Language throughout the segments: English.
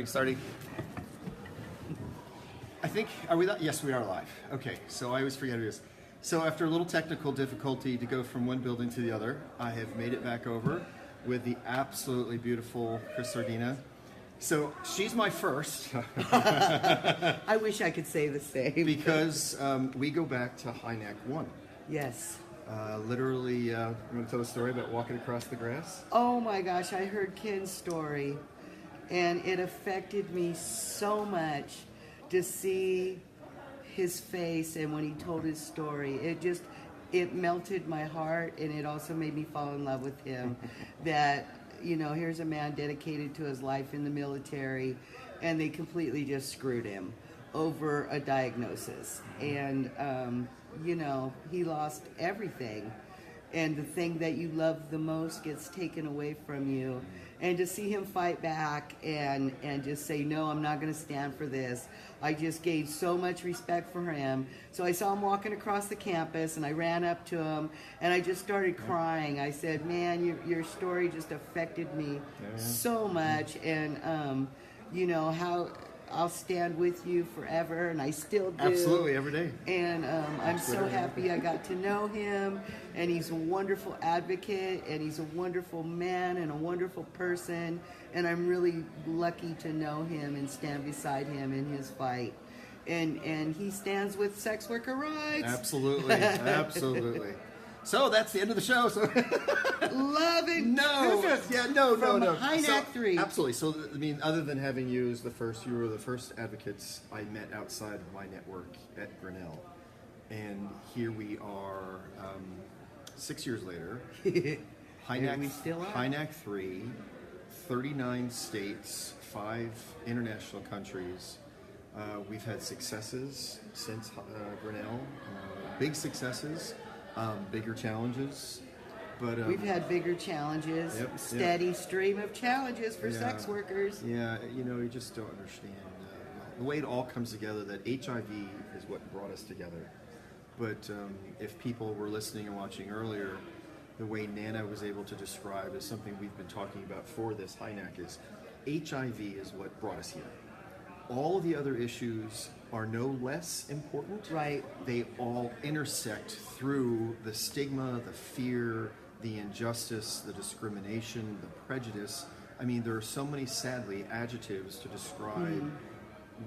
Starting. I think, are we, yes, we are live. Okay, so I always forget who it is. So after a little technical difficulty to go from one building to the other, I have made it back over with the absolutely beautiful Cris Sardina. So she's my first. I wish I could say the same. Because we go back to HINAC3. Yes. Literally, you want to tell a story about walking across the grass? Oh my gosh, I heard Ken's story. And it affected me so much to see his face, and when he told his story, it melted my heart, and it also made me fall in love with him. That, you know, here's a man dedicated to his life in the military, and they completely just screwed him over a diagnosis. And, you know, he lost everything. And the thing that you love the most gets taken away from you. And to see him fight back and just say, no, I'm not going to stand for this. I just gained so much respect for him. So I saw him walking across the campus, and I ran up to him, and I just started crying. I said, man, your story just affected me so much. And, you know, how I'll stand with you forever, and I still do. Absolutely, every day. And I'm so happy I got to know him, and he's a wonderful advocate, and he's a wonderful man and a wonderful person, and I'm really lucky to know him and stand beside him in his fight. And he stands with sex worker rights. Absolutely, absolutely. So that's the end of the show. So Love it. No, yeah, no. HINAC3. Absolutely. So I mean, other than having you as you were the first advocates I met outside of my network at Grinnell, and here we are, 6 years later. HINAC3, 39 states, 5 international countries. We've had successes since Grinnell, big successes. Bigger challenges, but we've had bigger challenges, steady stream of challenges for sex workers. Yeah, you know, you just don't understand the way it all comes together, that HIV is what brought us together. But if people were listening and watching earlier, the way Nana was able to describe is something we've been talking about for this HINAC is HIV is what brought us here. All of the other issues are no less important. Right. They all intersect through the stigma, the fear, the injustice, the discrimination, the prejudice. I mean, there are so many, sadly, adjectives to describe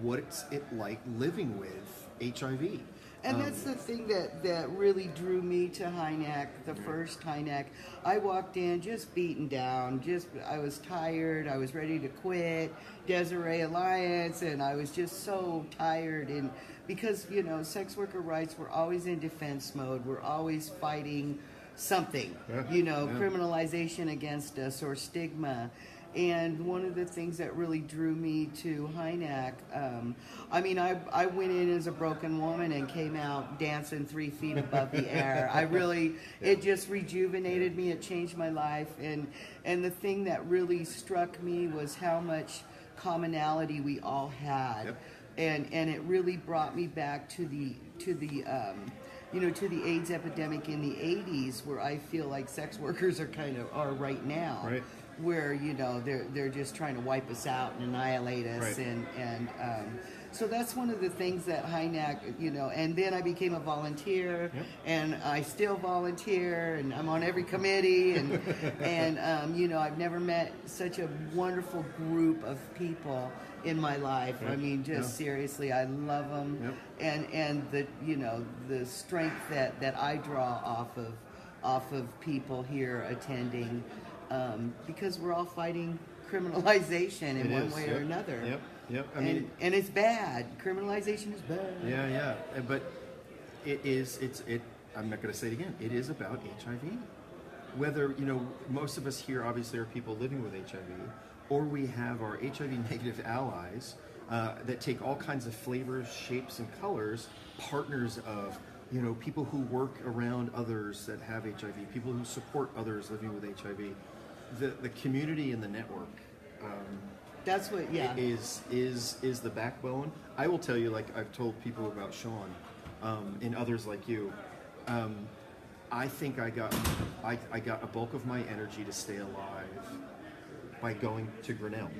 what's it like living with HIV. And that's the thing that really drew me to HINAC, the first HINAC. I walked in just beaten down, I was tired, I was ready to quit, Desiree Alliance, and I was just so tired. And because, you know, sex worker rights, we're always in defense mode, we're always fighting something, criminalization against us or stigma. And one of the things that really drew me to HINAC, I mean, I went in as a broken woman and came out dancing 3 feet above the air. It just rejuvenated me. It changed my life. And the thing that really struck me was how much commonality we all had. And it really brought me back to the AIDS epidemic in the 80s, where I feel like sex workers are right now. Right. Where, you know, they're just trying to wipe us out and annihilate us. Right. And so that's one of the things that HINAC, you know, and then I became a volunteer, and I still volunteer, and I'm on every committee, and you know, I've never met such a wonderful group of people in my life. I mean, just seriously, I love them, and the, you know, the strength that I draw off of people here attending. Because we're all fighting criminalization in one way or another. I mean, and it's bad. Criminalization is bad. Yeah. But I'm not going to say it again. It is about HIV. Whether, you know, most of us here obviously are people living with HIV, or we have our HIV negative allies that take all kinds of flavors, shapes, and colors, partners of, you know, people who work around others that have HIV, people who support others living with HIV. The community and the network. That's what, is the backbone. I will tell you, like I've told people about Sean, and others like you. I think I got a bulk of my energy to stay alive by going to Grinnell.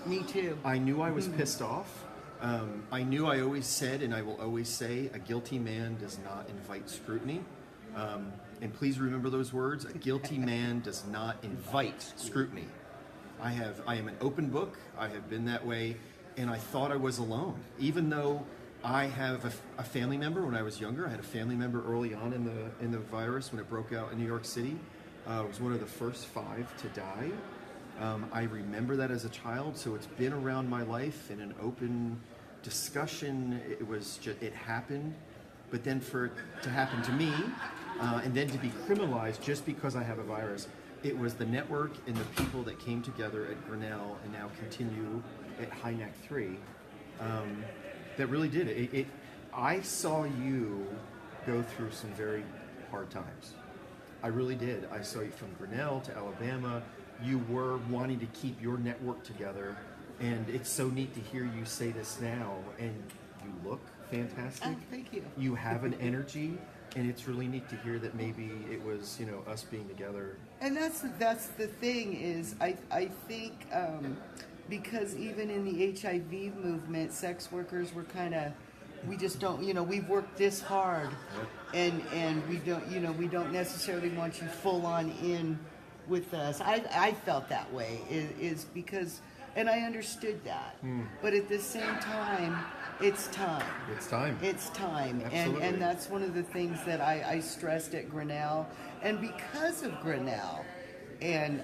Me too. I knew I was pissed off. I knew I always said, and I will always say, a guilty man does not invite scrutiny. And please remember those words. A guilty man does not invite scrutiny. I am an open book. I have been that way, and I thought I was alone. Even though I have a family member when I was younger. I had a family member early on in the virus when it broke out in New York City. I was one of the first 5 to die. I remember that as a child, so it's been around my life in an open discussion. It happened, but then for it to happen to me, and then to be criminalized just because I have a virus, it was the network and the people that came together at Grinnell and now continue at HINAC3 that really did it. I saw you go through some very hard times. I really did. I saw you from Grinnell to Alabama. You were wanting to keep your network together, and it's so neat to hear you say this now, and you look fantastic. Oh, thank you. You have an energy, and it's really neat to hear that maybe it was, us being together. And that's the thing is, I think because even in the HIV movement, sex workers were kind of, we just don't, we've worked this hard, and we don't necessarily want you full on in with us. I felt that way is because, and I understood that, but at the same time, it's time. It's time. It's time. Absolutely. And that's one of the things that I stressed at Grinnell. And because of Grinnell, and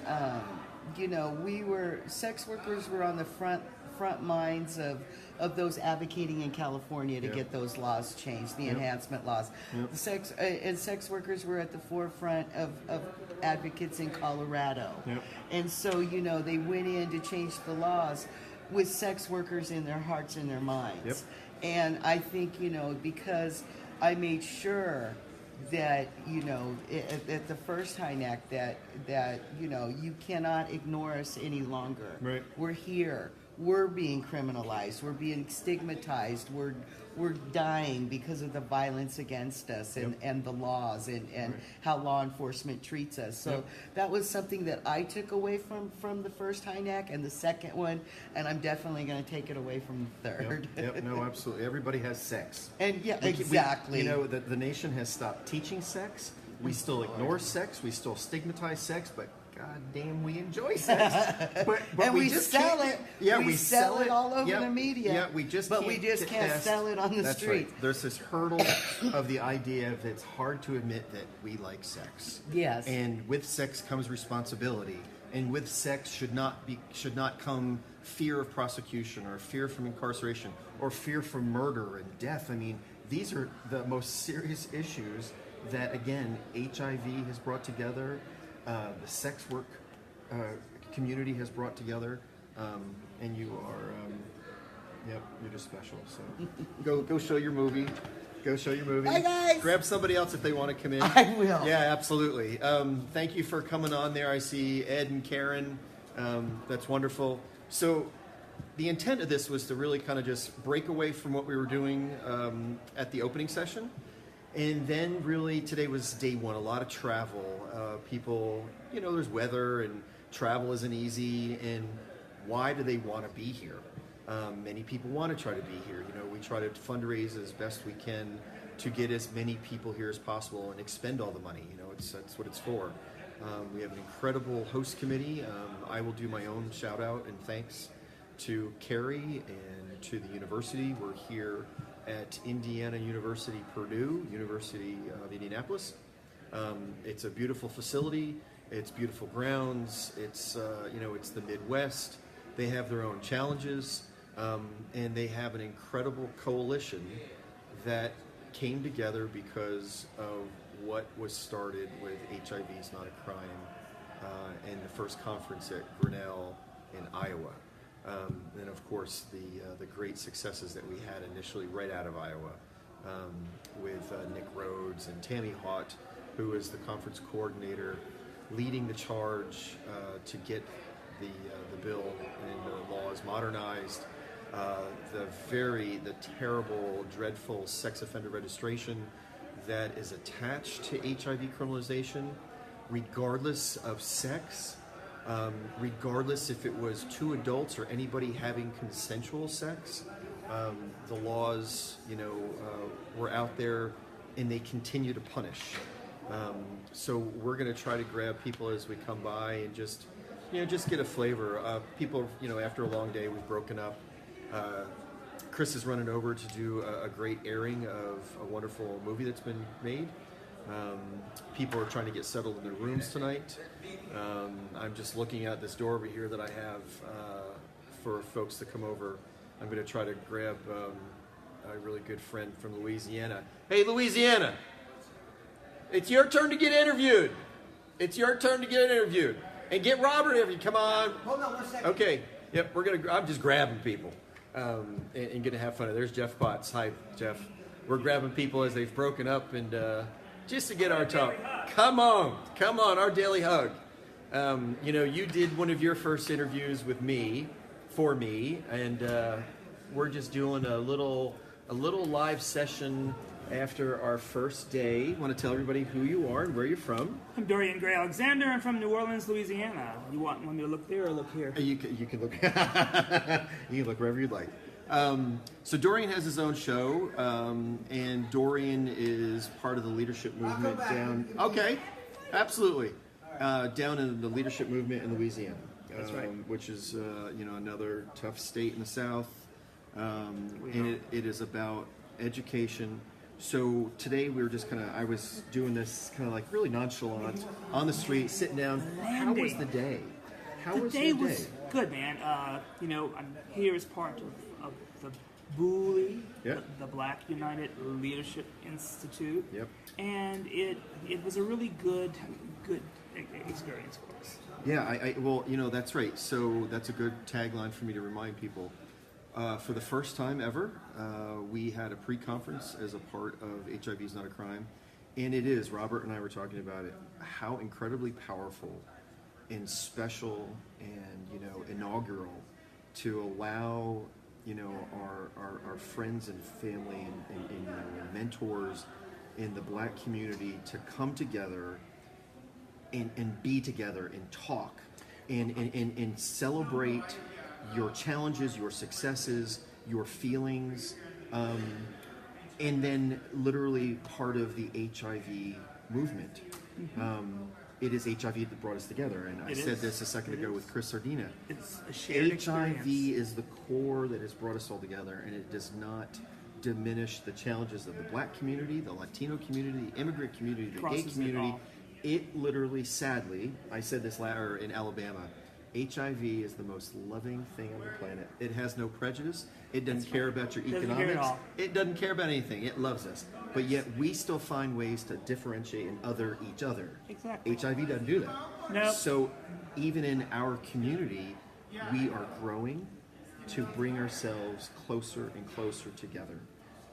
sex workers were on the front minds of those advocating in California to get those laws changed, the enhancement laws. The sex workers were at the forefront of advocates in Colorado. And so, they went in to change the laws with sex workers in their hearts and their minds. And I think, because I made sure that, at the first HINAC that you cannot ignore us any longer. Right. We're here. We're being criminalized. We're being stigmatized. We're dying because of the violence against us and the laws and how law enforcement treats us. So that was something that I took away from the first HINAC and the second one, and I'm definitely going to take it away from the third. No, absolutely. Everybody has sex. And exactly. The nation has stopped teaching sex. We still ignore sex. We still stigmatize sex, but God damn, we enjoy sex. But and we just sell can't- it. Yeah, we sell it all over the media. Yeah, we just but can't we just get can't past- sell it on the That's street. Right. There's this hurdle of the idea that it's hard to admit that we like sex. Yes. And with sex comes responsibility. And with sex should not come fear of prosecution or fear from incarceration or fear from murder and death. I mean, these are the most serious issues that, again, HIV has brought together, the sex work community has brought together, and you are, you're just special. So go show your movie. Go show your movie. Bye, guys. Grab somebody else if they want to come in. I will. Yeah, absolutely. Thank you for coming on there. I see Ed and Karen. That's wonderful. So the intent of this was to really kind of just break away from what we were doing at the opening session. And then really today was day one, a lot of travel. People, there's weather and travel isn't easy. And why do they want to be here? Many people want to try to be here. We try to fundraise as best we can to get as many people here as possible and expend all the money. That's what it's for. We have an incredible host committee. I will do my own shout out and thanks to Carrie and to the university. We're here at Indiana University, Purdue, University of Indianapolis. It's a beautiful facility. It's beautiful grounds. It's it's the Midwest. They have their own challenges, and they have an incredible coalition that came together because of what was started with HIV is Not a Crime and the first conference at Grinnell in Iowa. And of course, the great successes that we had initially right out of Iowa with Nick Rhodes and Tammy Haught, who is the conference coordinator, leading the charge to get the bill and the laws modernized. The terrible, dreadful sex offender registration that is attached to HIV criminalization, regardless of sex, regardless if it was two adults or anybody having consensual sex. The laws, were out there, and they continue to punish. So we're going to try to grab people as we come by and just get a flavor. People, after a long day, we've broken up. Cris is running over to do a great airing of a wonderful movie that's been made. People are trying to get settled in their rooms tonight. I'm just looking at this door over here that I have for folks to come over. I'm going to try to grab a really good friend from Louisiana. Hey, Louisiana! It's your turn to get interviewed. It's your turn to get interviewed. And get Robert interviewed. Come on. Hold on 1 second. Okay. Yep. I'm just grabbing people and gonna have fun. There's Jeff Potts. Hi, Jeff. We're grabbing people as they've broken up and just to get our talk. Come on, our daily hug. You did one of your first interviews with me, for me, and we're just doing a little live session after our first day. Want to tell everybody who you are and where you're from? I'm Dorian-Gray Alexander. I'm from New Orleans, Louisiana. You want me to look there or look here? You can look. You can look wherever you'd like. So Dorian has his own show, and Dorian is part of the leadership movement down. Okay, absolutely. Down in the leadership movement in Louisiana. That's right. Which is another tough state in the South, and it is about education. So today we were just I was doing this kind of like really nonchalant on the street, sitting down. How was the day? The day was good, man. I'm here as part of the BULI, the Black United Leadership Institute. Yep. And it was a really good experience for us. Yeah, well, that's right. So that's a good tagline for me to remind people. For the first time ever, we had a pre-conference as a part of HIV is Not a Crime. And it is, Robert and I were talking about it, how incredibly powerful and special and, inaugural to allow, our friends and family and mentors in the Black community to come together and be together and talk and celebrate your challenges, your successes, your feelings, and then literally part of the HIV movement. It is HIV that brought us together, and I said this a second ago with Cris Sardina. It's a shared experience. HIV is the core that has brought us all together, and it does not diminish the challenges of the Black community, the Latino community, the immigrant community, the gay community. It literally, sadly, I said this in Alabama, HIV is the most loving thing on the planet. It has no prejudice. It doesn't care about your economics. It doesn't care about anything. It loves us. But yet we still find ways to differentiate and other each other. Exactly. HIV doesn't do that. No. So even in our community, we are growing to bring ourselves closer and closer together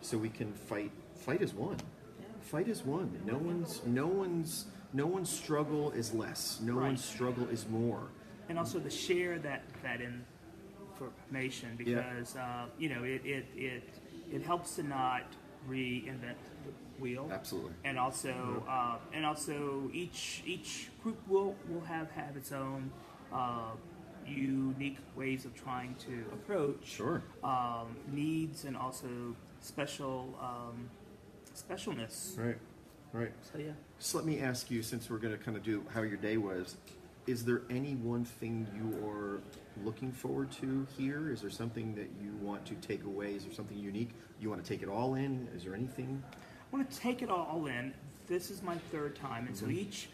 so we can fight as one. Fight as one. No one's struggle is less. No one's struggle is more. And also to share that information because it helps to not reinvent the wheel. Absolutely. And also each group will have its own unique ways of trying to approach needs and also specialness. Right. So yeah. So let me ask you, since we're going to kind of do how your day was, is there any one thing you are looking forward to here? Is there something that you want to take away? Is there something unique? You want to take it all in? Is there anything? I want to take it all in. This is my third time, and so each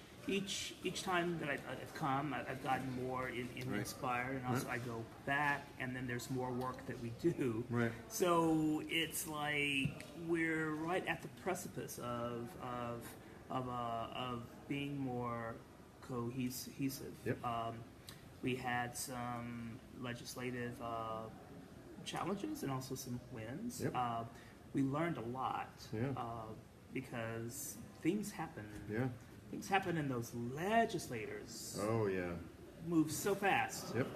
time that I've come, I've gotten more inspired, and also I go back, and then there's more work that we do. Right. So it's like we're right at the precipice of being more cohesive. Yep. We had some legislative challenges and also some wins. Yep. We learned a lot because things happen. Yeah. Things happen, and those legislators move so fast. Yep.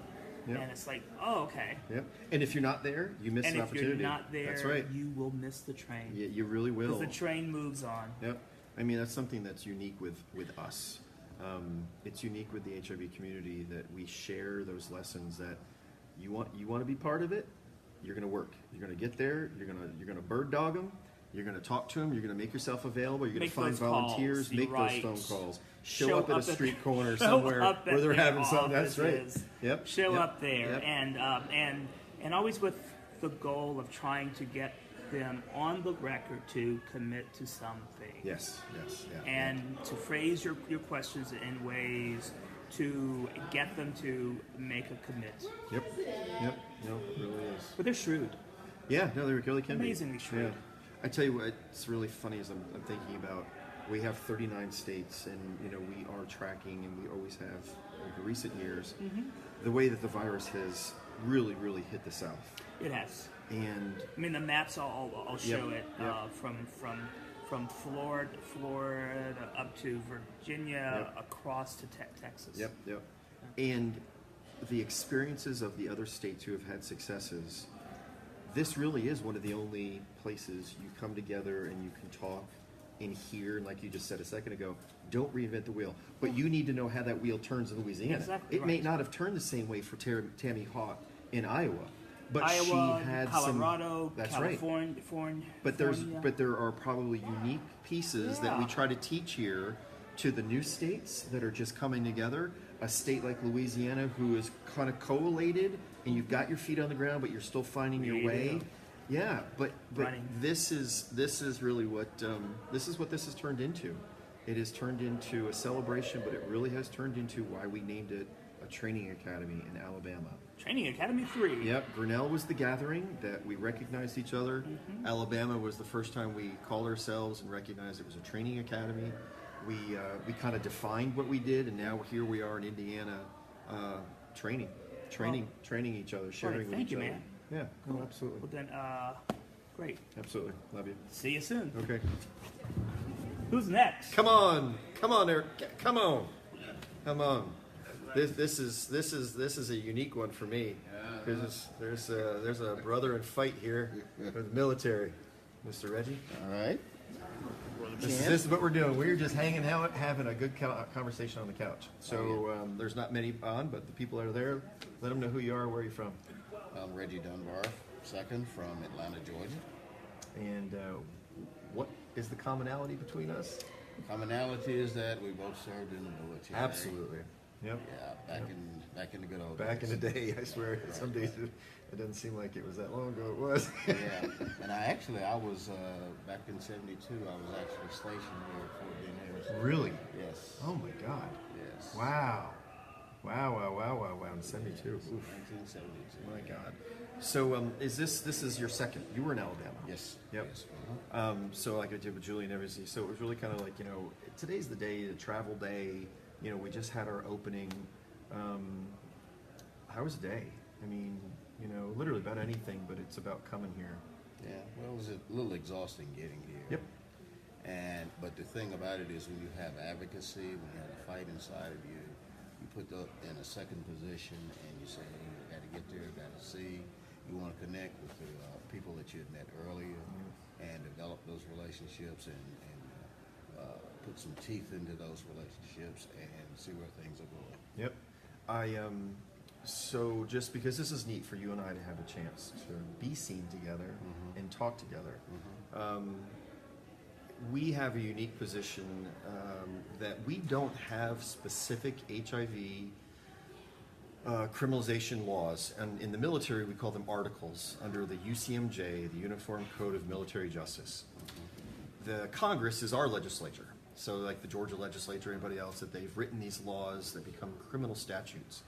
And it's like, okay. Yep. And if you're not there, you miss an opportunity. And if you're not there, that's right. you will miss the train. Yeah, you really will. Because the train moves on. Yep. I mean, that's something that's unique with us. It's unique with the HIV community that we share those lessons that you want to be part of it. You're going to work. You're going to get there. You're going to bird dog them. You're going to talk to them. You're going to make yourself available. You're going to find volunteers, make those phone calls, show up at a street corner somewhere where they're having something. That's right. Yep. Show up there, and always with the goal of trying to get them on the record to commit to something. Yes. Yeah. And to phrase your questions in ways to get them to make a commit. Yep. No, it really is. But they're shrewd. Yeah, no, they really can be. Amazingly shrewd. Yeah. I tell you what, it's really funny as I'm thinking about, we have 39 states, and we are tracking, and we always have over recent years, the way that the virus has really, really hit the South. It has. And I mean, the maps I'll show it from Florida up to Virginia, across to Texas. Yep. And the experiences of the other states who have had successes, this really is one of the only places you come together and you can talk and hear, and like you just said a second ago, don't reinvent the wheel. But you need to know how that wheel turns in Louisiana. Exactly it may not have turned the same way for Tammy Hawk in Iowa. But Iowa, she had Colorado, that's California, right. But there are probably unique pieces that we try to teach here to the new states that are just coming together. A state like Louisiana, who is kind of collated, and you've got your feet on the ground, but you're still finding your way. Yeah, but this is really what this has turned into. It has turned into a celebration, but it really has turned into why we named it a training academy in Alabama. Training Academy 3. Yep, Grinnell was the gathering that we recognized each other. Alabama was the first time we called ourselves and recognized it was a training academy. We kind of defined what we did, and now here we are in Indiana, training each other, sharing with each other. Thank you, man. Yeah, no, absolutely. Well then, great. Absolutely, love you. See you soon. Okay. Who's next? Come on, Eric, come on. This is a unique one for me because there's a brother in fight here with the military, Mr. Reggie. All right. This is what we're doing. We're just hanging out, having a good conversation on the couch. So there's not many on, but the people that are there, let them know who you are, where you're from. I'm Reggie Dunbar, second from Atlanta, Georgia. And what is the commonality between us? Commonality is that we both served in the military. Absolutely. Yep. Yeah, back in the good old days. Back in the day, I swear. Some days it doesn't seem like it was that long ago. It was. Yeah, and I was back in '72. I was actually stationed here at Fort Ben Harrison. Really? Yes. Oh my God. Yes. Wow. In '72. 1972. My God. So this is your second? You were in Alabama. Yes. Yep. Yes. So like I did with Julie and everything. So it was really kind of like today's the day, the travel day. We just had our opening. How was the day? I mean, literally about anything, but it's about coming here. Yeah. Well, it was a little exhausting getting here. Yep. But the thing about it is when you have advocacy, when you have a fight inside of you, you put that in a second position and you say, hey, you got to get there, got to see. You want to connect with the people that you had met earlier and develop those relationships and put some teeth into those relationships and see where things are going. Yep. So just because this is neat for you and I to have a chance to be seen together and talk together, we have a unique position that we don't have specific HIV criminalization laws. And in the military, we call them articles under the UCMJ, the Uniform Code of Military Justice. The Congress is our legislature. So like the Georgia legislature, anybody else, that they've written these laws that become criminal statutes.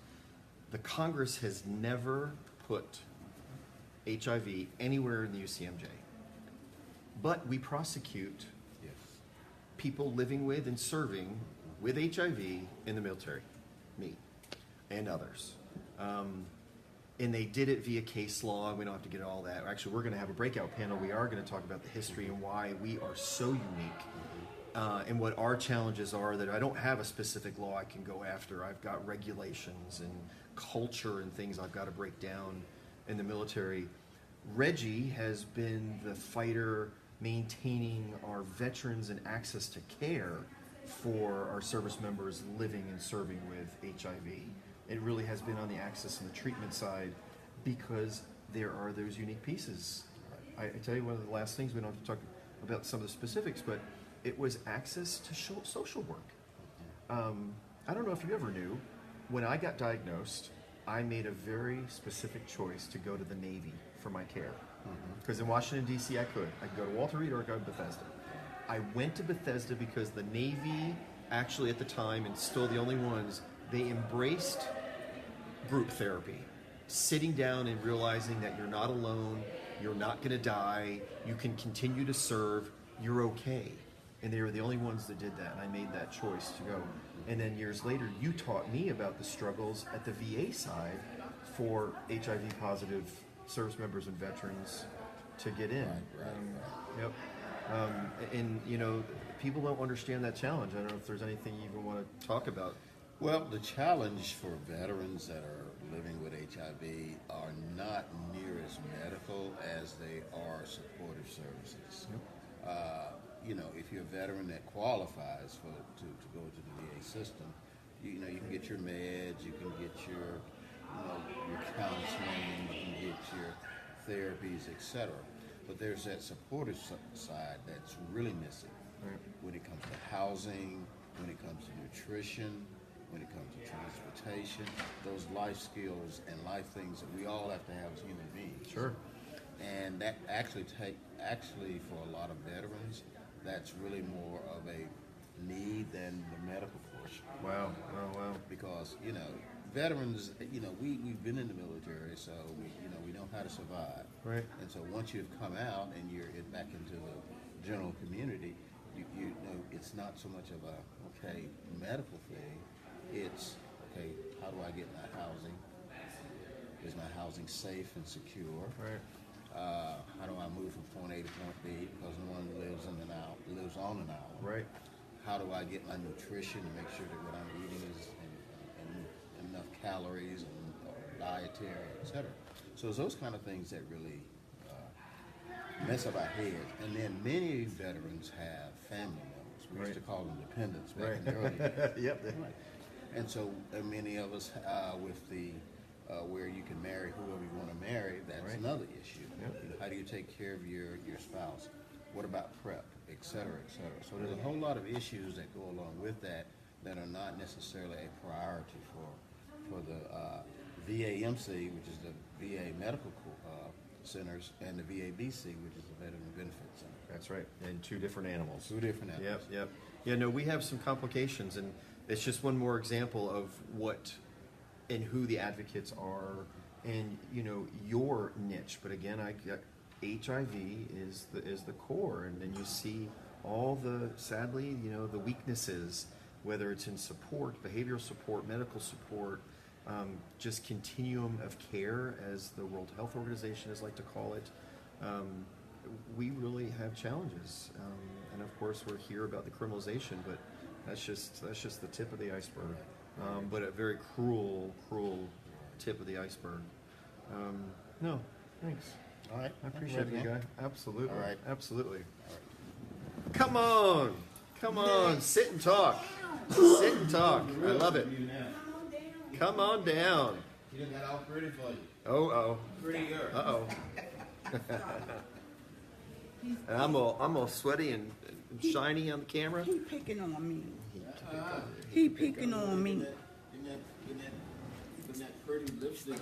The Congress has never put HIV anywhere in the UCMJ. But we prosecute people living with and serving with HIV in the military, me and others. And they did it via case law. We don't have to get all that. Actually, we're going to have a breakout panel. We are going to talk about the history and why we are so unique. And what our challenges are, that I don't have a specific law I can go after. I've got regulations and culture and things I've got to break down in the military. Reggie has been the fighter maintaining our veterans and access to care for our service members living and serving with HIV. It really has been on the access and the treatment side because there are those unique pieces. I tell you, one of the last things, we don't have to talk about some of the specifics, but it was access to social work. I don't know if you ever knew, when I got diagnosed, I made a very specific choice to go to the Navy for my care. Because in Washington, D.C., I could go to Walter Reed or go to Bethesda. I went to Bethesda because the Navy, actually at the time, and still the only ones, they embraced group therapy. Sitting down and realizing that you're not alone, you're not going to die, you can continue to serve, you're okay. And they were the only ones that did that, and I made that choice to go. And then years later, you taught me about the struggles at the VA side for HIV-positive service members and veterans to get in. Yep. And, you know, people don't understand that challenge. I don't know if there's anything you even want to talk about. Well, the challenge for veterans that are living with HIV are not near as medical as they are supportive services. You know, if you're a veteran that qualifies to go to the VA system, you know, you can get your meds, you can get your counseling, you can get your therapies, etc. But there's that supportive side that's really missing when it comes to housing, when it comes to nutrition, when it comes to transportation, those life skills and life things that we all have to have as human beings. Sure. And that actually for a lot of veterans, that's really more of a need than the medical portion. Wow. Oh, wow. Because, you know, veterans, you know, we've been in the military, so we know how to survive. Right. And so once you've come out and you're back into the general community, you know, it's not so much of a, medical thing. It's, how do I get my housing? Is my housing safe and secure? Right. How do I move from point A to point B? Because no one lives on an island. Right. How do I get my nutrition and make sure that what I'm eating is enough calories and dietary, etc. So it's those kind of things that really mess up our heads. And then many veterans have family members. We used to call them dependents back in the early days. Yep. Right. And so many of us with the where you can marry whoever you want to marry, that's another issue. Yep. You know, how do you take care of your spouse? What about PrEP, et cetera, et cetera? So there's a whole lot of issues that go along with that are not necessarily a priority for the VAMC, which is the VA Medical Centers, and the VABC, which is the Veteran Benefit Center. That's right. And two different animals. Two different animals. Yep. Yeah, no, we have some complications, and it's just one more example of what and who the advocates are, and you know your niche. But again, HIV is the core, and then you see all the, sadly, you know, the weaknesses, whether it's in support, behavioral support, medical support, just continuum of care, as the World Health Organization has like to call it. We really have challenges, and of course we're here about the criminalization, but that's just the tip of the iceberg. But a very cruel tip of the iceberg. No, thanks. All right. I appreciate you, guy. Absolutely. All right. Absolutely. Come on, sit and talk. Sit and talk. I love it. Come on down. You done got all pretty for you. Oh. Prettier. Uh-oh. And I'm all sweaty and shiny on the camera. He picking on me. He picking on me. Putting that pretty lipstick.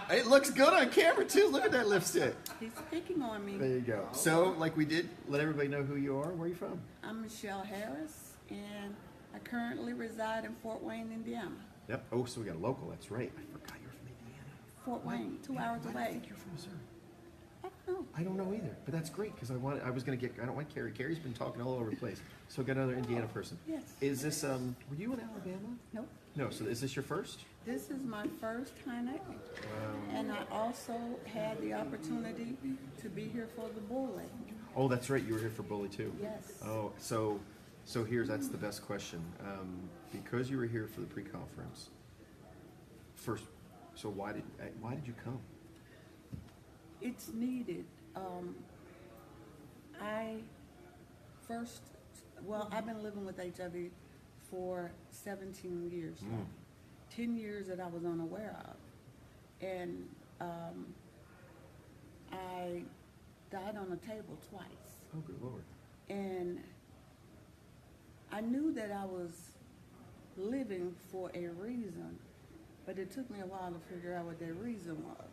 It looks good on camera too. Look at that lipstick. He's picking on me. There you go. So, like we did, let everybody know who you are. Where are you from? I'm Michelle Harris, and I currently reside in Fort Wayne, Indiana. Yep. Oh, so we got a local. That's right. I forgot you're from Indiana. Fort Wayne, 2 hours Why do I away. think you're from Missouri? I don't know. I don't know either, but that's great because I don't want Carrie. Carrie's been talking all over the place. So got another Indiana person. Yes. Is this were you in Alabama? Nope. No. So is this your first? This is my first HINAC, and I also had the opportunity to be here for the bully. Oh, that's right. You were here for Bully too. Yes. Oh, so that's the best question. Because you were here for the pre-conference. First, so why did you come? It's needed. I first Well, I've been living with HIV for 17 years now. 10 years that I was unaware of. And I died on a table twice. Oh, good Lord. And I knew that I was living for a reason, but it took me a while to figure out what that reason was.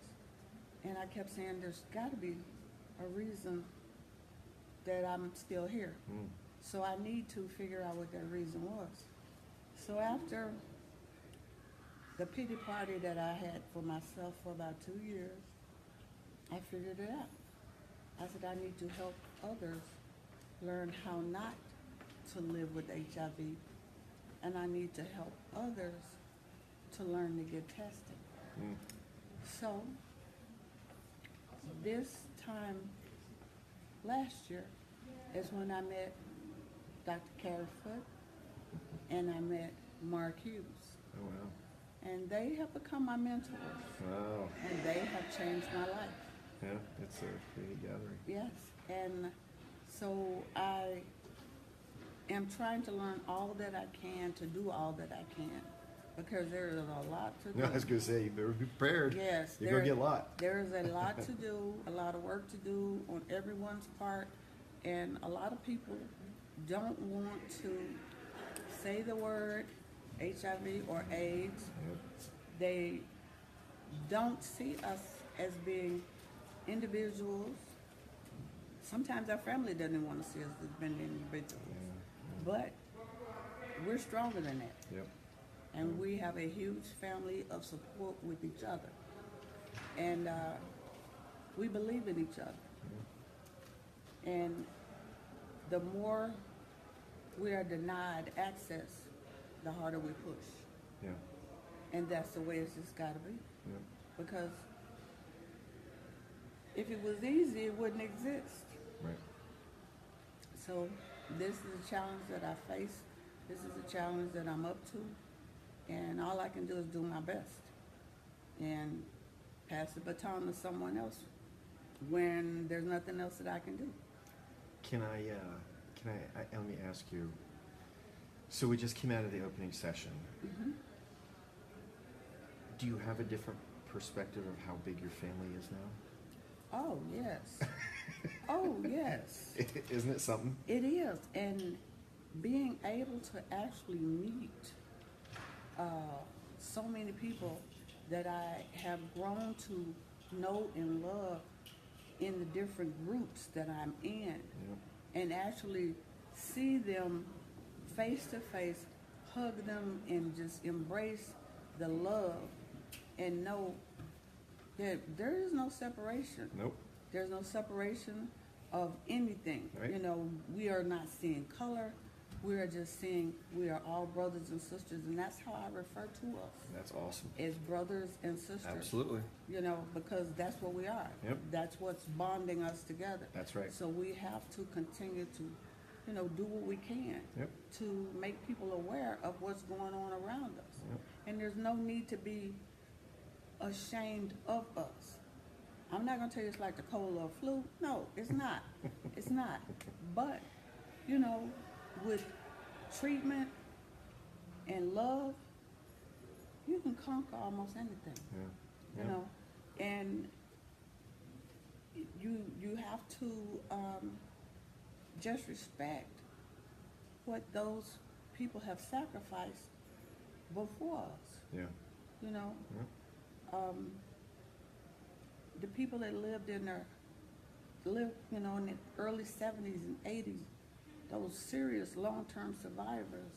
And I kept saying, there's got to be a reason that I'm still here. So I need to figure out what that reason was. So after the pity party that I had for myself for about 2 years, I figured it out. I said, I need to help others learn how not to live with HIV, and I need to help others to learn to get tested. So this time last year is when I met Dr. Carrie Foote and I met Mark Hughes. Oh, wow. And they have become my mentors. Wow. And they have changed my life. Yeah, it's a pretty gathering. Yes. And so I am trying to learn all that I can to do all that I can, because there is a lot to do. No, I was going to say, you better be prepared. Yes. You're going to get a lot. There is a lot to do, a lot of work to do on everyone's part. And a lot of people don't want to say the word HIV or AIDS. They don't see us as being individuals. Sometimes our family doesn't want to see us as being individuals. But we're stronger than that. Yep. And we have a huge family of support with each other. And we believe in each other. And the more we are denied access, the harder we push. Yeah. And that's the way it's just got to be. Yeah. Because if it was easy, it wouldn't exist. Right. So this is a challenge that I face. This is a challenge that I'm up to. And all I can do is do my best and pass the baton to someone else when there's nothing else that I can do. Can I let me ask you, so we just came out of the opening session. Do you have a different perspective of how big your family is now? Oh, yes. Oh, yes. Isn't it something? It is. And being able to actually meet so many people that I have grown to know and love in the different groups that I'm in, and actually see them face to face, hug them, and just embrace the love, and know that there is no separation. Nope. There's no separation of anything. Right. You know, we are not seeing color. We are just seeing we are all brothers and sisters, and that's how I refer to us. That's awesome. As brothers and sisters. Absolutely. You know, because that's what we are. Yep. That's what's bonding us together. That's right. So we have to continue to, you know, do what we can to make people aware of what's going on around us. Yep. And there's no need to be ashamed of us. I'm not going to tell you it's like the cold or flu. No, it's not. It's not. But, you know, with treatment and love, you can conquer almost anything. Yeah. You know, and you have to just respect what those people have sacrificed before us. Yeah. You know, Yeah. The people that lived in the early 70s and 80s, those serious long-term survivors,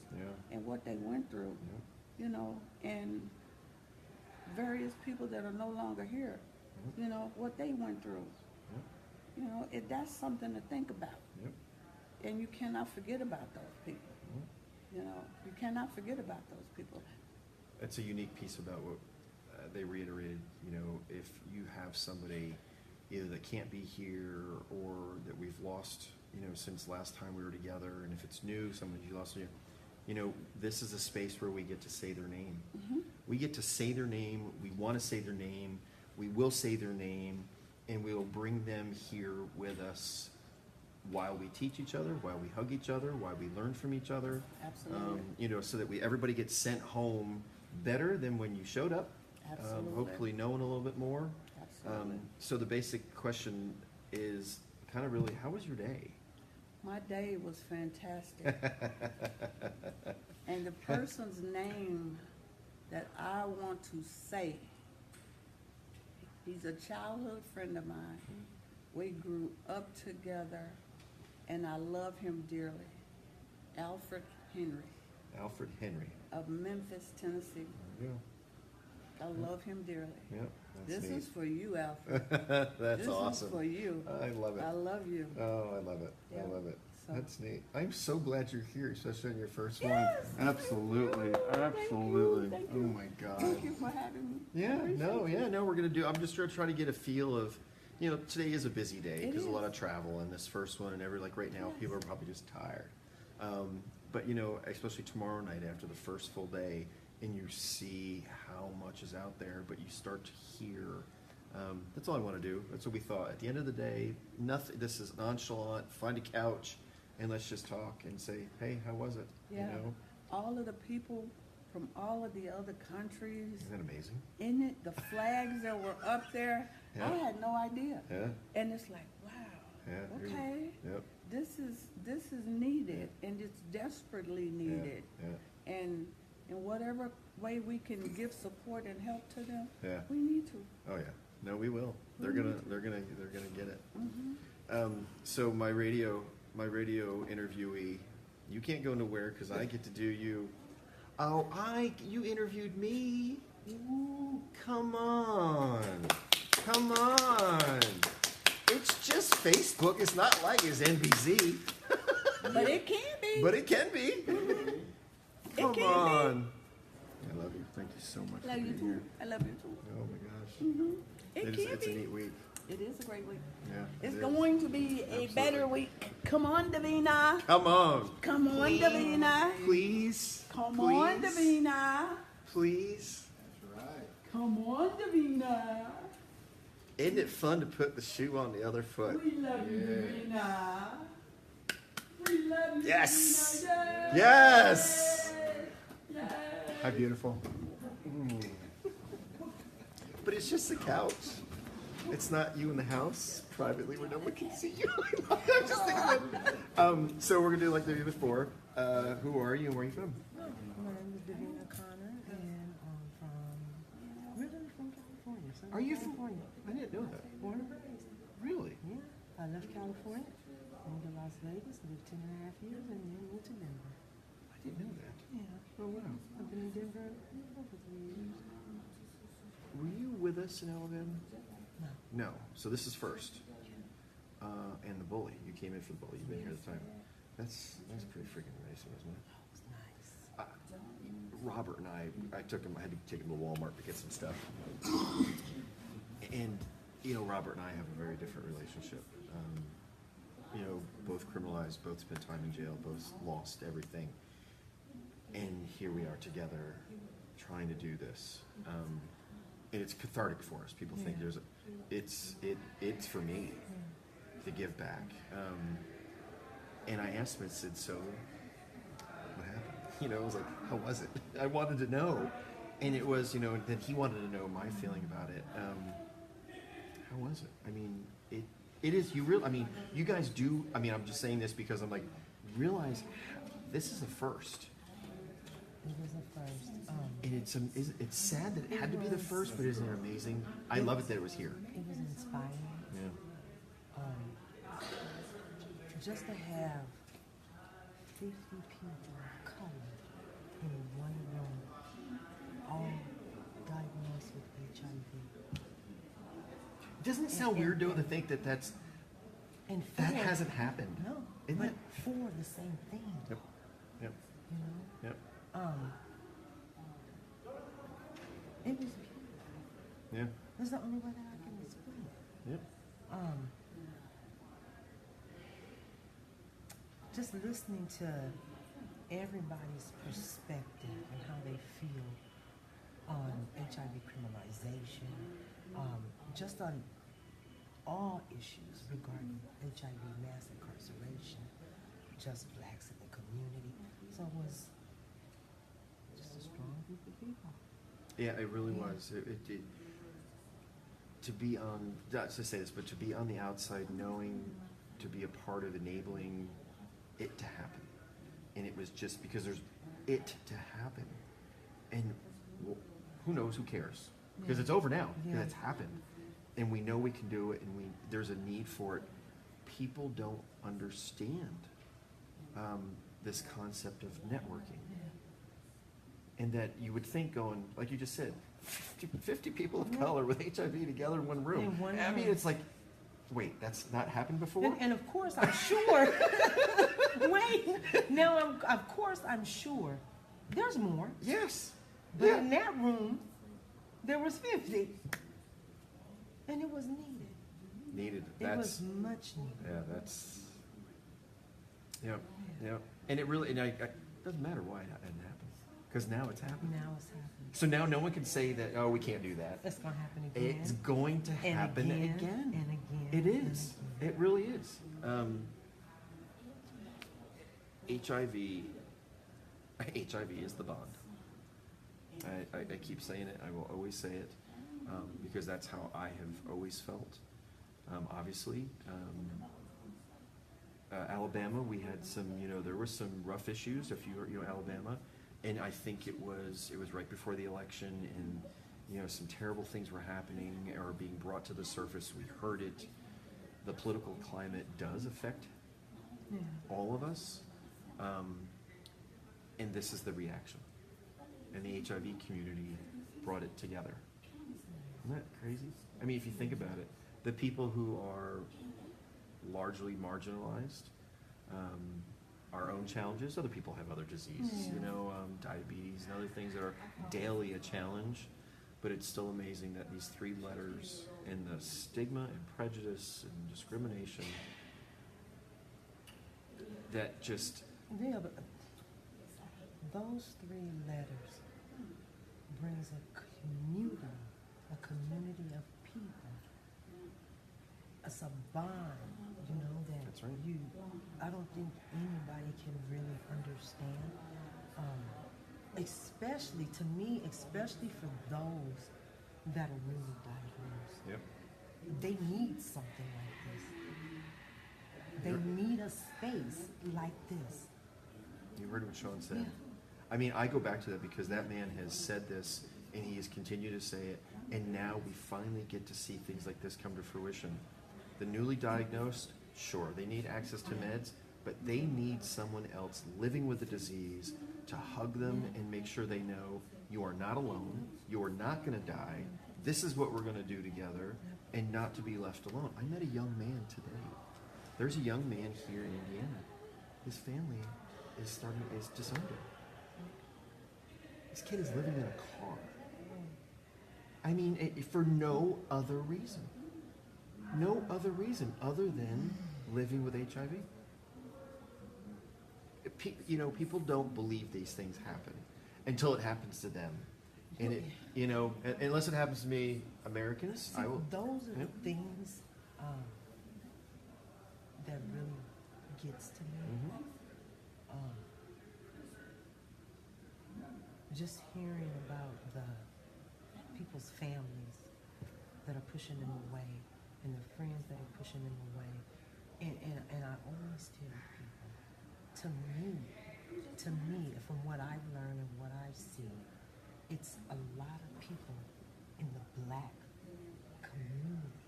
and what they went through, you know, and various people that are no longer here, you know, what they went through. You know, that's something to think about. And you cannot forget about those people. You know, you cannot forget about those people. That's a unique piece about what they reiterated. You know, if you have somebody either that can't be here or that we've lost, you know, since last time we were together, and if it's new, somebody you lost, you know, this is a space where we get to say their name. We get to say their name. We want to say their name. We will say their name, and we will bring them here with us while we teach each other, while we hug each other, while we learn from each other. Absolutely. You know, so that everybody gets sent home better than when you showed up. Absolutely. Hopefully knowing a little bit more. Absolutely. So the basic question is kind of really, how was your day? My day was fantastic. And the person's name that I want to say, he's a childhood friend of mine. We grew up together, and I love him dearly. Alfred Henry Alfred Henry. of Memphis, Tennessee. Yeah. I love him dearly. Yep. That's This neat. is for you, Alfred. That's This awesome. is for you. I love it. I love you. Oh, I love it. Yeah. I love it. So- That's neat. I'm so glad you're here, especially on your first Yes, one. Absolutely. Absolutely. Thank Oh you. my God. Thank you for having me. I Yeah, appreciate no, you. yeah, no, we're going to do, I'm just trying to get a feel of, you know, today is a busy day It because a lot is. of travel and this first one and like right now, Yes. people are probably just tired. But, you know, especially tomorrow night after the first full day and you see how much is out there, but you start to hear, that's all I want to do. That's what we thought. At the end of the day, nothing, this is nonchalant, find a couch and let's just talk and say, hey, how was it? Yeah. You know, All of the people from all of the other countries isn't that amazing? in it, the flags that were up there, I Yeah. had no idea. Yeah, And it's like, wow, yeah. really. okay, Yep. this is needed, and it's desperately needed. Yeah. And in whatever way we can give support and help to them, Yeah. we need to. Oh yeah. No, we will. They're gonna get it. Mm-hmm. So my radio interviewee, you can't go nowhere because I get to do you. Oh, you interviewed me. Ooh, come on. It's just Facebook. It's not like it's NBC. But it can be. But it can be. Come can be. on. I love you. Thank you so much I love for you being too. here. I love you too. Oh my gosh. It's a neat week. It is a great week. Yeah. It's it is. going to be a Absolutely. better week. Come on, Davina. Come on. Come on, Davina. Please. Come please, on, Davina. Please. Come on, Davina. Isn't it fun to put the shoe on the other foot? We love you, Davina. We love you, Yes. Davina. Yes. Yes. How beautiful. But it's just a couch. It's not you in the house privately where no one can see you. I'm just thinking that. So we're gonna do like we did before. Who are you and where are you from? My name is Davina Connor, and I'm from originally from California. Southern Are you from? California? I didn't know that. Born and raised. Really? Yeah, I left California, moved to Las Vegas, lived 10.5 years, and then moved to Denver. I didn't know that. Yeah, Oh wow. I've been in Denver for 3 years. Were you with us in Alabama? No. No. So this is first. And the bully. You came in for the bully. You've been here the time. That's pretty freaking amazing, isn't it? It was nice. Robert and I had to take him to Walmart to get some stuff. And, you know, Robert and I have a very different relationship. You know, both criminalized, both spent time in jail, both lost everything. And here we are together trying to do this. And it's cathartic for us. People think it's for me to give back. And I asked him, I said, so what happened? You know, I was like, how was it? I wanted to know. And it was, you know, then he wanted to know my feeling about it. How was it? I mean, it is, I mean, you guys do, I mean, I'm just saying this because I'm like, realize this is a first. It was the first. And it's sad that it had to be the first, but isn't it amazing? I love it that it was here. It was inspiring. Yeah. Just to have 50 people of color in one room, all diagnosed with HIV. Doesn't it sound weird though to think that that And hasn't happened? No, Isn't but it? for the same thing. Yep. Yep. You know, Yep. it was beautiful. Yeah. That's the only way that I can explain it. Yep. Just listening to everybody's perspective and how they feel on HIV criminalization, just on all all issues regarding HIV mass incarceration, just blacks in the community. So it was just a strong group of people. Yeah, it really was. To be on, not to say this, but to be on the outside, knowing to be a part of enabling it to happen. And it was just because there's it to happen. And who knows, who cares? Because it's over now, because it's happened. And we know we can do it, and there's a need for it. People don't understand this concept of networking. And that you would think going, like you just said, 50 people of color with HIV together in one room. I mean, it's like, wait, that's not happened before? And of course, I'm sure. Wait, now, of course, I'm sure there's more. Yes. But in that room, there was 50. And it was needed. Needed. It was much needed. Yeah, that's. Yep. Yep. And it really, it doesn't matter why it hadn't happened. Because now it's happening. Now it's happening. So now no one can say that, oh, we can't do that. It's going to happen again. It's going to happen again. And again. It is. It really is. HIV is the bond. I keep saying it. I will always say it because that's how I have always felt. Obviously, Alabama, we had some, there were some rough issues. If you were, Alabama, and I think it was right before the election, and some terrible things were happening or being brought to the surface. We heard it. The political climate does affect all of us, and this is the reaction. And the HIV community brought it together. Isn't that crazy? I mean, if you think about it, the people who are largely marginalized, our own challenges, other people have other diseases, diabetes and other things that are daily a challenge, but it's still amazing that these three letters and the stigma and prejudice and discrimination that just... Yeah, but those three letters brings a community of people. It's a bond, that That's right. I don't think anybody can really understand, especially for those that are newly diagnosed. Yep. They need something like this. They need a space like this. You heard what Sean said. Yeah. I mean, I go back to that because that man has said this and he has continued to say it, and now we finally get to see things like this come to fruition. The newly diagnosed, sure, they need access to meds, but they need someone else living with the disease to hug them and make sure they know you are not alone, you are not going to die, this is what we're going to do together, and not to be left alone. I met a young man today. There's a young man here in Indiana. His family is disowned him. This kid is living in a car. I mean, for no other reason. No other reason other than living with HIV. People don't believe these things happen until it happens to them. And unless it happens to me, Americans, See, I will. those are the things that really gets to me. Mhm. Just hearing about the people's families that are pushing them away and the friends that are pushing them away. And I always tell people, to me, from what I've learned and what I've seen, it's a lot of people in the black community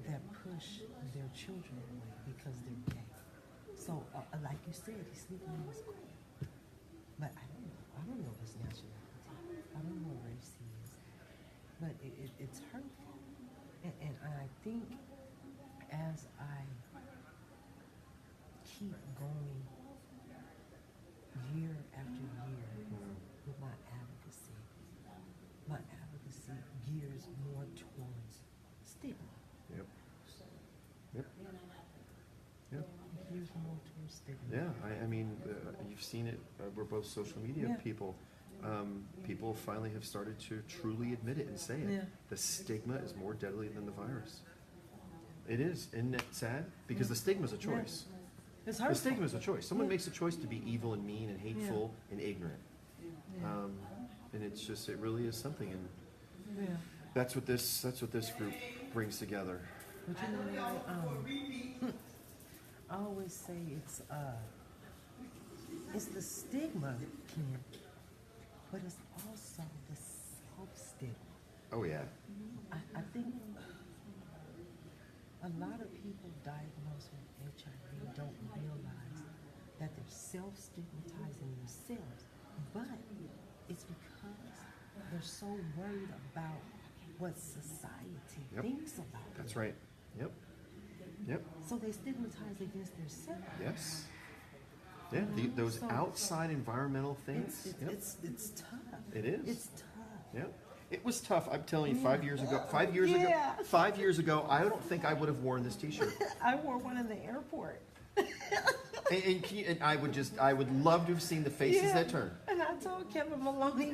that push their children away because they're gay. So, like you said, he's sleeping in his car. But I don't know his nationality. I don't know what race he is. But it's hurtful. And I think as I keep going year after year with my advocacy gears more towards stigma. Yep. Yep. Yep. It gears more towards stigma. Yeah, I mean, you've seen it. We're both social media people. People finally have started to truly admit it and say it. Yeah. The stigma is more deadly than the virus. It is. Isn't it sad? Because the stigma's a choice. It's The hurtful. stigma's a choice. Someone makes a choice to be evil and mean and hateful and ignorant. And it's just, it really is something. And Yeah. that's what this group brings together. But you know what? I always say it's the stigma, Ken, but it's also the self-stigma. Oh yeah. I think a lot of people diagnosed with HIV don't realize that they're self-stigmatizing themselves, but it's because they're so worried about what society Yep. thinks about That's them. right. Yep. Yep. So they stigmatize against themselves. Yes. Yeah. Those So- outside environmental things. Yep. It's tough. It is. It's tough. Yep. It was tough. I'm telling you, 5 years ago. 5 years ago. Yeah. 5 years ago, I don't think I would have worn this T-shirt. I wore one in the airport. And I would love to have seen the faces that turned. And I told Kevin Maloney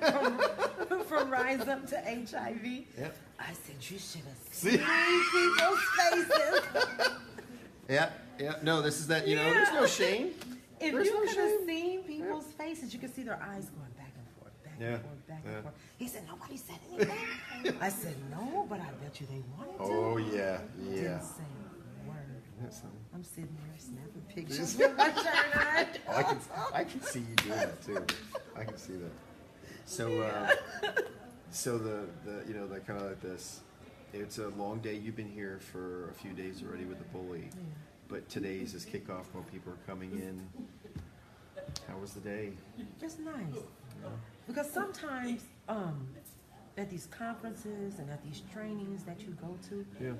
from Rise Up to HIV, Yep. I said, you should have See? seen people's faces. Yeah. Yeah. No, this is that. You know, there's no shame. If There's you no could have shame. seen people's faces, you could see their eyes going back and forth, back Yeah. and forth, back Yeah. and forth. He said, nobody said anything. I said, no, but I bet you they wanted to. Oh yeah. Yeah. Didn't say a word. That's, I'm sitting there snapping pictures with my shirt on. oh, I can see you doing that too. I can see that. So so the the kind of like this. It's a long day. You've been here for a few days already with the bully, but today's is kickoff when people are coming in. How was the day? It's nice. Because sometimes at these conferences and at these trainings that you go to, Yeah.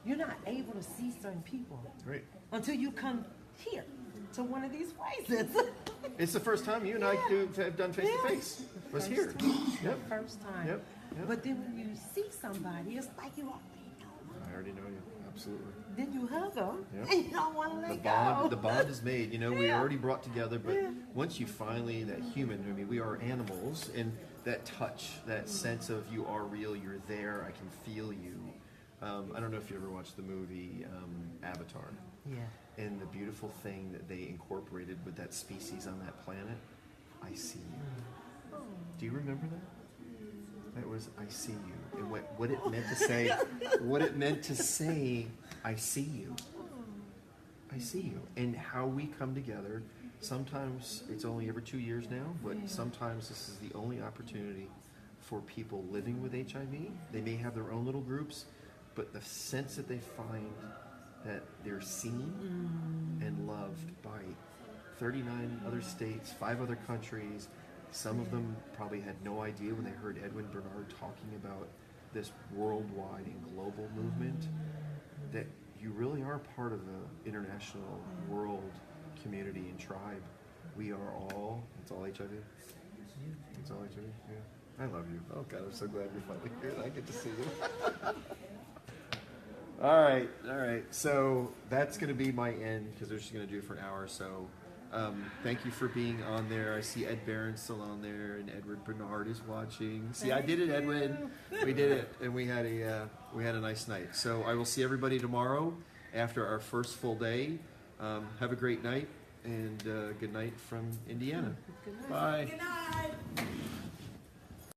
you're not able to see certain people Great. until you come here to one of these places. It's the first time you and I have done face to face. Was here. Yep. First time. Yep. Yep. But then when you see somebody, it's like you already know them. I already know you. Absolutely. Then you hug them, Yep. and you don't want to let The go. bond is made. You know, we Yeah. already brought together, but Yeah. once you finally, that human, I mean, we are animals, and that touch, that sense of you are real, you're there, I can feel you. I don't know if you ever watched the movie Avatar, Yeah. and the beautiful thing that they incorporated with that species on that planet, I see you. Do you remember that? That was I see you, and what it meant to say. What it meant to say, I see you. I see you, and how we come together. Sometimes it's only every 2 years now, but sometimes this is the only opportunity for people living with HIV. They may have their own little groups, but the sense that they find that they're seen and loved by 39 other states, 5 other countries. Some of them probably had no idea when they heard Edwin Bernard talking about this worldwide and global movement, that you really are part of the international world community and tribe. We are all, it's all HIV. It's all HIV, yeah. I love you. Oh God, I'm so glad you're finally here and I get to see you. All right. So that's going to be my end because they're just going to do it for an hour or so. Thank you for being on there. I see Ed Barron's still on there, and Edward Bernard is watching. See, I did it, Edwin. We did it, and we had a nice night. So I will see everybody tomorrow after our first full day. Have a great night, and good night from Indiana. Bye. Good night.